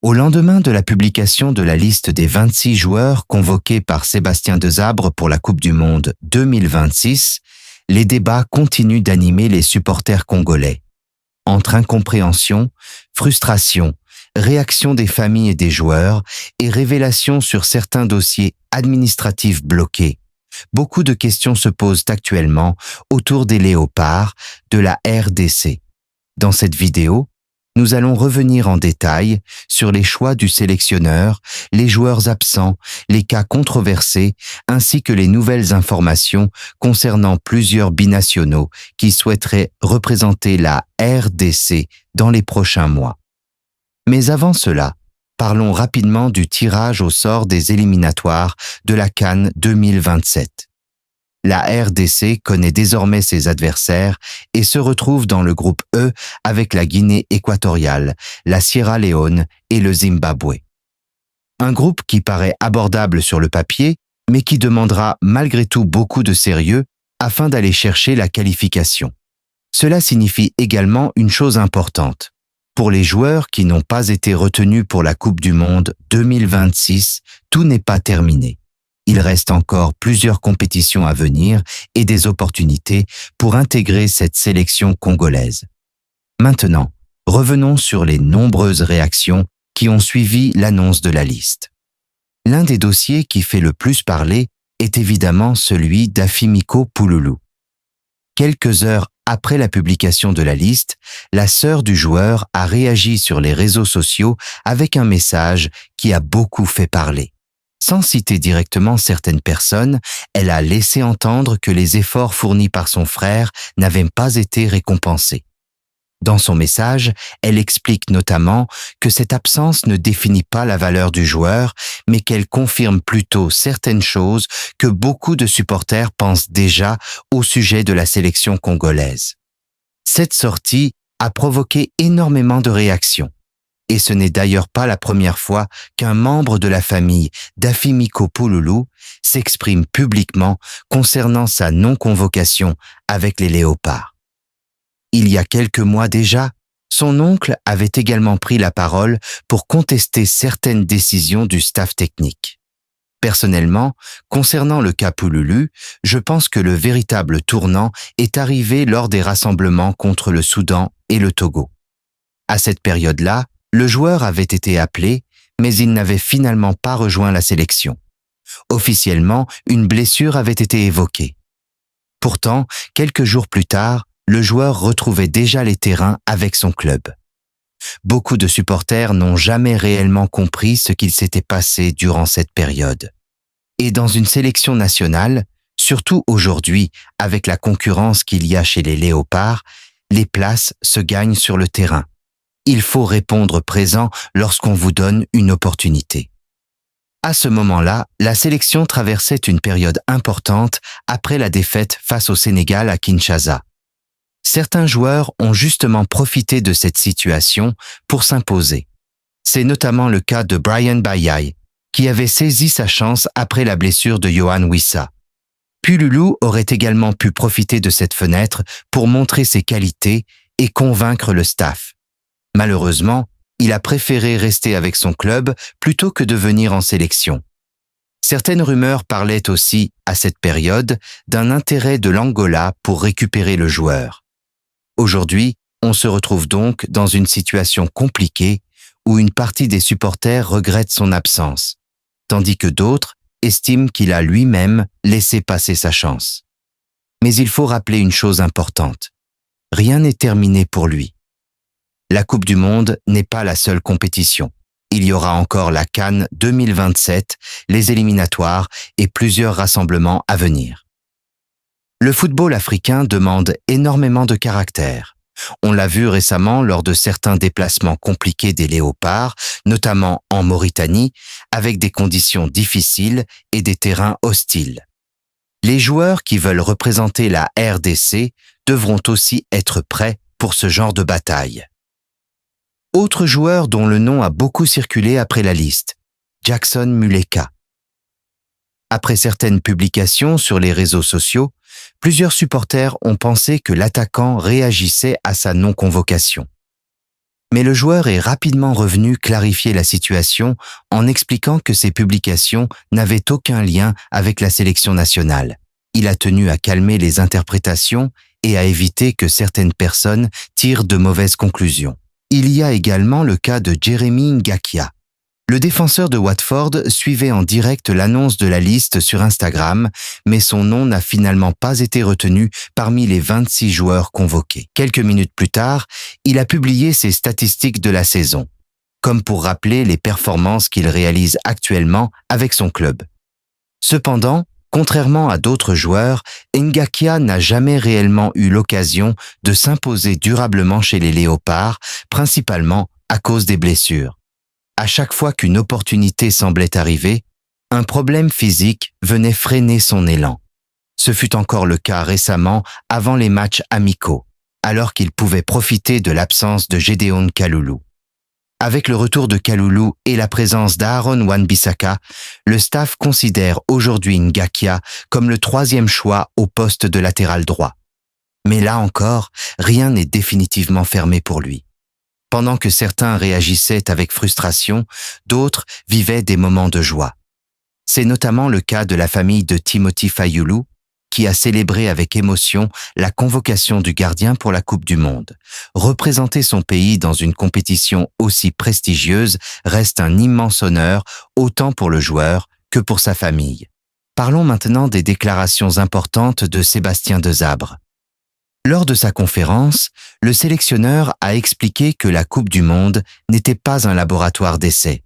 Au lendemain de la publication de la liste des 26 joueurs convoqués par Sébastien Desabre pour la Coupe du Monde 2026, les débats continuent d'animer les supporters congolais. Entre incompréhension, frustration, réaction des familles et des joueurs et révélations sur certains dossiers administratifs bloqués, beaucoup de questions se posent actuellement autour des Léopards de la RDC. Dans cette vidéo, nous allons revenir en détail sur les choix du sélectionneur, les joueurs absents, les cas controversés, ainsi que les nouvelles informations concernant plusieurs binationaux qui souhaiteraient représenter la RDC dans les prochains mois. Mais avant cela, parlons rapidement du tirage au sort des éliminatoires de la CAN 2027. La RDC connaît désormais ses adversaires et se retrouve dans le groupe E avec la Guinée équatoriale, la Sierra Leone et le Zimbabwe. Un groupe qui paraît abordable sur le papier, mais qui demandera malgré tout beaucoup de sérieux afin d'aller chercher la qualification. Cela signifie également une chose importante. Pour les joueurs qui n'ont pas été retenus pour la Coupe du Monde 2026, tout n'est pas terminé. Il reste encore plusieurs compétitions à venir et des opportunités pour intégrer cette sélection congolaise. Maintenant, revenons sur les nombreuses réactions qui ont suivi l'annonce de la liste. L'un des dossiers qui fait le plus parler est évidemment celui d'Afimiko Pouloulou. Quelques heures après la publication de la liste, la sœur du joueur a réagi sur les réseaux sociaux avec un message qui a beaucoup fait parler. Sans citer directement certaines personnes, elle a laissé entendre que les efforts fournis par son frère n'avaient pas été récompensés. Dans son message, elle explique notamment que cette absence ne définit pas la valeur du joueur, mais qu'elle confirme plutôt certaines choses que beaucoup de supporters pensent déjà au sujet de la sélection congolaise. Cette sortie a provoqué énormément de réactions. Et ce n'est d'ailleurs pas la première fois qu'un membre de la famille d'Afimiko Pouloulou s'exprime publiquement concernant sa non-convocation avec les Léopards. Il y a quelques mois déjà, son oncle avait également pris la parole pour contester certaines décisions du staff technique. Personnellement, concernant le cas Pouloulou, je pense que le véritable tournant est arrivé lors des rassemblements contre le Soudan et le Togo. À cette période-là, le joueur avait été appelé, mais il n'avait finalement pas rejoint la sélection. Officiellement, une blessure avait été évoquée. Pourtant, quelques jours plus tard, le joueur retrouvait déjà les terrains avec son club. Beaucoup de supporters n'ont jamais réellement compris ce qu'il s'était passé durant cette période. Et dans une sélection nationale, surtout aujourd'hui, avec la concurrence qu'il y a chez les Léopards, les places se gagnent sur le terrain. Il faut répondre présent lorsqu'on vous donne une opportunité. À ce moment-là, la sélection traversait une période importante après la défaite face au Sénégal à Kinshasa. Certains joueurs ont justement profité de cette situation pour s'imposer. C'est notamment le cas de Brian Bayaye, qui avait saisi sa chance après la blessure de Yohan Wissa. Pouloulou aurait également pu profiter de cette fenêtre pour montrer ses qualités et convaincre le staff. Malheureusement, il a préféré rester avec son club plutôt que de venir en sélection. Certaines rumeurs parlaient aussi, à cette période, d'un intérêt de l'Angola pour récupérer le joueur. Aujourd'hui, on se retrouve donc dans une situation compliquée où une partie des supporters regrette son absence, tandis que d'autres estiment qu'il a lui-même laissé passer sa chance. Mais il faut rappeler une chose importante. Rien n'est terminé pour lui. La Coupe du Monde n'est pas la seule compétition. Il y aura encore la CAN 2027, les éliminatoires et plusieurs rassemblements à venir. Le football africain demande énormément de caractère. On l'a vu récemment lors de certains déplacements compliqués des Léopards, notamment en Mauritanie, avec des conditions difficiles et des terrains hostiles. Les joueurs qui veulent représenter la RDC devront aussi être prêts pour ce genre de bataille. Autre joueur dont le nom a beaucoup circulé après la liste, Jackson Muleka. Après certaines publications sur les réseaux sociaux, plusieurs supporters ont pensé que l'attaquant réagissait à sa non-convocation. Mais le joueur est rapidement revenu clarifier la situation en expliquant que ses publications n'avaient aucun lien avec la sélection nationale. Il a tenu à calmer les interprétations et à éviter que certaines personnes tirent de mauvaises conclusions. Il y a également le cas de Jeremy Ngakia. Le défenseur de Watford suivait en direct l'annonce de la liste sur Instagram, mais son nom n'a finalement pas été retenu parmi les 26 joueurs convoqués. Quelques minutes plus tard, il a publié ses statistiques de la saison, comme pour rappeler les performances qu'il réalise actuellement avec son club. Cependant, contrairement à d'autres joueurs, Ngakia n'a jamais réellement eu l'occasion de s'imposer durablement chez les Léopards, principalement à cause des blessures. À chaque fois qu'une opportunité semblait arriver, un problème physique venait freiner son élan. Ce fut encore le cas récemment avant les matchs amicaux, alors qu'il pouvait profiter de l'absence de Gédéon Kalulu. Avec le retour de Kalulu et la présence d'Aaron Wan-Bissaka, le staff considère aujourd'hui Ngakia comme le 3e choix au poste de latéral droit. Mais là encore, rien n'est définitivement fermé pour lui. Pendant que certains réagissaient avec frustration, d'autres vivaient des moments de joie. C'est notamment le cas de la famille de Timothy Fayulu, qui a célébré avec émotion la convocation du gardien pour la Coupe du Monde. Représenter son pays dans une compétition aussi prestigieuse reste un immense honneur, autant pour le joueur que pour sa famille. Parlons maintenant des déclarations importantes de Sébastien Desabre. Lors de sa conférence, le sélectionneur a expliqué que la Coupe du Monde n'était pas un laboratoire d'essai.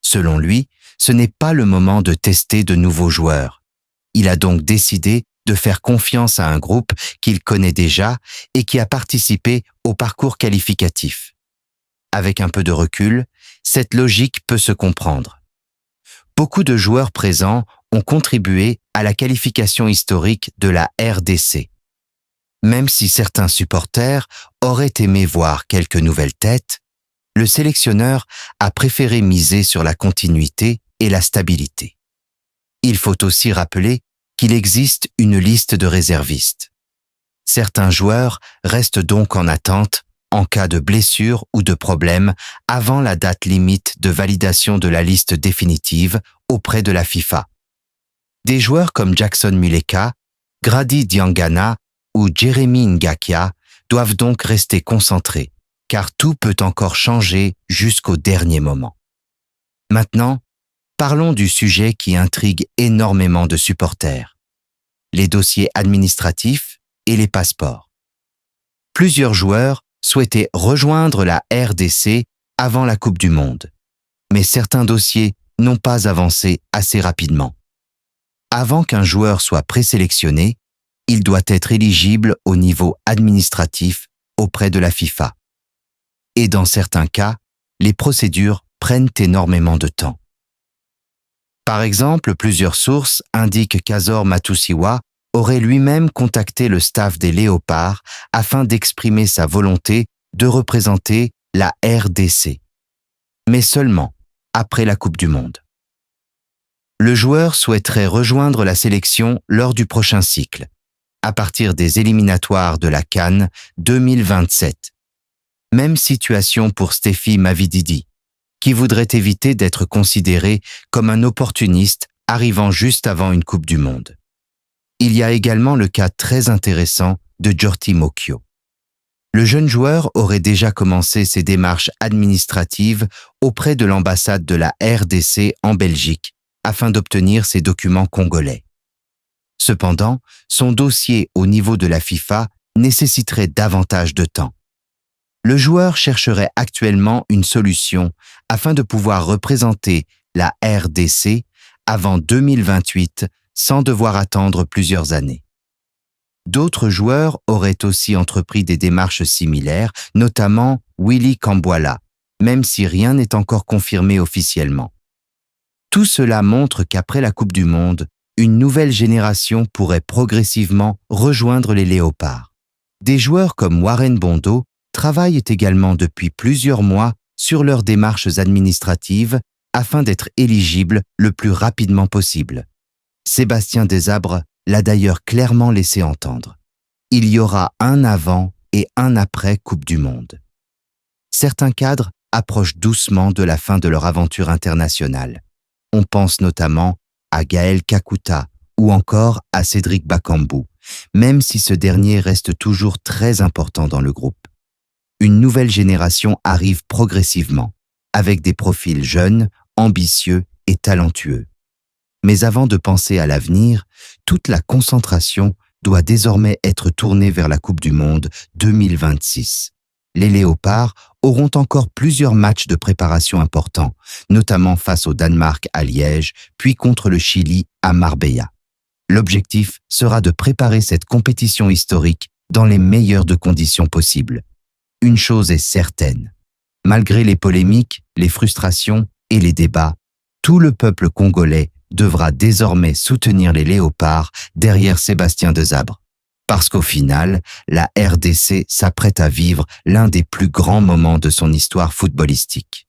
Selon lui, ce n'est pas le moment de tester de nouveaux joueurs. Il a donc décidé de faire confiance à un groupe qu'il connaît déjà et qui a participé au parcours qualificatif. Avec un peu de recul, cette logique peut se comprendre. Beaucoup de joueurs présents ont contribué à la qualification historique de la RDC. Même si certains supporters auraient aimé voir quelques nouvelles têtes, le sélectionneur a préféré miser sur la continuité et la stabilité. Il faut aussi rappeler qu'il existe une liste de réservistes. Certains joueurs restent donc en attente en cas de blessure ou de problème avant la date limite de validation de la liste définitive auprès de la FIFA. Des joueurs comme Jackson Muleka, Grady Diangana ou Jeremy Ngakia doivent donc rester concentrés, car tout peut encore changer jusqu'au dernier moment. Maintenant, parlons du sujet qui intrigue énormément de supporters, les dossiers administratifs et les passeports. Plusieurs joueurs souhaitaient rejoindre la RDC avant la Coupe du Monde, mais certains dossiers n'ont pas avancé assez rapidement. Avant qu'un joueur soit présélectionné, il doit être éligible au niveau administratif auprès de la FIFA. Et dans certains cas, les procédures prennent énormément de temps. Par exemple, plusieurs sources indiquent qu'Azor Matusiwa aurait lui-même contacté le staff des Léopards afin d'exprimer sa volonté de représenter la RDC, mais seulement après la Coupe du Monde. Le joueur souhaiterait rejoindre la sélection lors du prochain cycle, à partir des éliminatoires de la CAN 2027. Même situation pour Stephy Mavididi, qui voudrait éviter d'être considéré comme un opportuniste arrivant juste avant une Coupe du Monde. Il y a également le cas très intéressant de Djorti Mokyo. Le jeune joueur aurait déjà commencé ses démarches administratives auprès de l'ambassade de la RDC en Belgique afin d'obtenir ses documents congolais. Cependant, son dossier au niveau de la FIFA nécessiterait davantage de temps. Le joueur chercherait actuellement une solution afin de pouvoir représenter la RDC avant 2028 sans devoir attendre plusieurs années. D'autres joueurs auraient aussi entrepris des démarches similaires, notamment Willy Kambwala, même si rien n'est encore confirmé officiellement. Tout cela montre qu'après la Coupe du Monde, une nouvelle génération pourrait progressivement rejoindre les Léopards. Des joueurs comme Warren Bondo travaillent également depuis plusieurs mois sur leurs démarches administratives afin d'être éligibles le plus rapidement possible. Sébastien Desabre l'a d'ailleurs clairement laissé entendre. Il y aura un avant et un après Coupe du Monde. certains cadres approchent doucement de la fin de leur aventure internationale. On pense notamment à Gaël Kakuta ou encore à Cédric Bakambu, même si ce dernier reste toujours très important dans le groupe. Une nouvelle génération arrive progressivement, avec des profils jeunes, ambitieux et talentueux. Mais avant de penser à l'avenir, toute la concentration doit désormais être tournée vers la Coupe du Monde 2026. Les Léopards auront encore plusieurs matchs de préparation importants, notamment face au Danemark à Liège, puis contre le Chili à Marbella. L'objectif sera de préparer cette compétition historique dans les meilleures de conditions possibles. Une chose est certaine, malgré les polémiques, les frustrations et les débats, tout le peuple congolais devra désormais soutenir les Léopards derrière Sébastien Desabre. Parce qu'au final, la RDC s'apprête à vivre l'un des plus grands moments de son histoire footballistique.